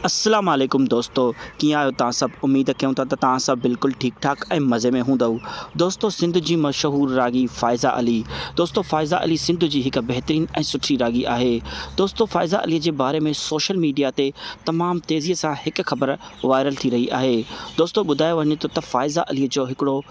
अस्सलाम वालेकुम दोस्तों, कीअं आहियो तव्हां सभु। उमेद कयूं था त तव्हां सभु बिल्कुलु ठीकु ठाक ऐं मज़े में हूंदव। दोस्तों, सिंध जी मशहूरु रागी फ़ाइज़ा अली। दोस्तों, फ़ाइज़ा अली सिंध जी हिकु बहितरीनु ऐं सुठी रागी आहे। दोस्तों, फ़ाइज़ा अलीअ जे बारे में सोशल मीडिया ते तमामु तेज़ीअ सां हिकु ख़बर वायरल थी रही आहे। दोस्तों, ॿुधायो वञे थो त फ़ाइज़ा अलीअ जो हिकिड़ो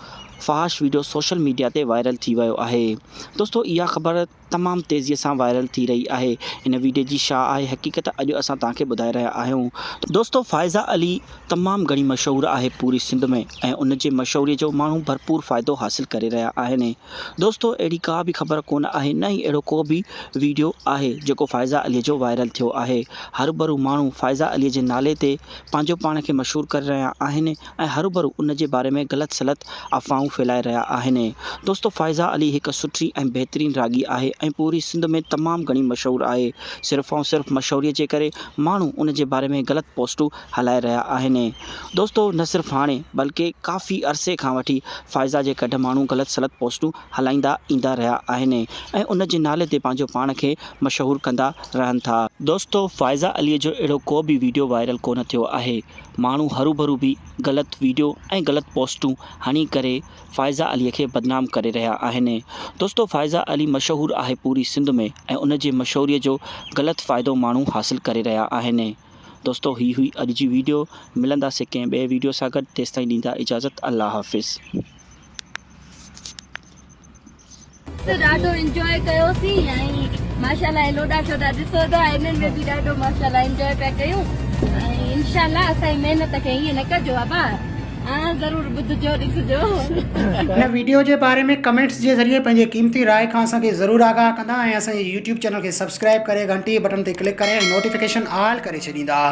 फ़हाश वीडियो सोशल मीडिया ते वायरल थी वियो आहे। दोस्तों, इहा ख़बर तमामु तेज़ीअ सां वायरल थी रही आहे। इन वीडियो जी छा आहे हक़ीक़त, अॼु असां तव्हांखे ॿुधाए रहिया आहियूं। दोस्तों, फ़ाइज़ा अली तमामु घणी मशहूरु आहे पूरी सिंध में ऐं उन जे मशहूरीअ जो माण्हू भरपूर फ़ाइदो हासिलु करे रहिया आहिनि। दोस्तों, अहिड़ी का बि ख़बर कोन आहे, न ई अहिड़ो को बि वीडियो आहे जेको फ़ाइज़ा अलीअ जो वायरल थियो आहे। हरू भरू माण्हू फ़ाइज़ा अलीअ जे नाले ते पंहिंजो पाण खे मशहूरु करे रहिया आहिनि ऐं हरू भरू उन जे बारे में ग़लति सलत अफ़वाहूं फैलाए रहिया आहिनि। दोस्तों, फ़ाइज़ा अली हिकु सुठी ऐं बहितरीनु रागी आहे ऐं पूरी सिंध में तमामु घणी मशहूरु आहे। सिर्फ़ु ऐं सिर्फ़ु मशहूरीअ जे करे माण्हू उन जे बारे में ग़लति पोस्टूं हलाए रहिया आहिनि। दोस्तों, न सिर्फ़ु हाणे बल्कि काफ़ी अरसे खां वठी फ़ाइज़ा जे गॾु माण्हू ग़लति सलत पोस्टूं हलाईंदा ईंदा रहिया आहिनि ऐं उन जे नाले ते पंहिंजो पाण खे मशहूरु कंदा रहनि था। दोस्तों, फ़ाइज़ा अलीअ जो अहिड़ो को बि वीडियो वायरल कोन थियो आहे। माण्हू हरू भरू बि ग़लति वीडियो ऐं ग़लति पोस्टूं हणी करे फ़ाइज़ा अलीअ खे बदनाम करे रहिया आहिनि। दोस्तों, फ़ाइज़ा अली मशहूरु आहे पूरी सिंध में ऐं उन जे मशहूरीअ जो ग़लति फ़ाइदो माण्हू हासिलु करे रहिया आहिनि। दोस्तों, ही हुई अॼु जी वीडियो। मिलंदासीं कंहिं ॿिए वीडियो सां गॾु। तेसिताईं ॾींदा इजाज़त। अल्लाह हाफ़िज़। ॾाढो एंजॉय कयोसीं ऐं माशाल्लाह लोॾा छोॾा ॾिसो था, हिननि में बि ॾाढो माशाल्लाह एंजॉय पिया कयूं ऐं इंशाल्लाह असांजी महिनत खे ईअं न कजो अबा। हाँ, ज़रूरु ॿुधिजो ॾिसजो। हिन वीडियो जे बारे में कमेंट्स जे ज़रिए पंहिंजे क़ीमती राय खां असांखे ज़रूरु आगाह कंदा ऐं असांजे यूट्यूब चैनल खे सब्सक्राइब करे घंटी बटन ते क्लिक करे नोटिफिकेशन ऑल करे छॾींदा।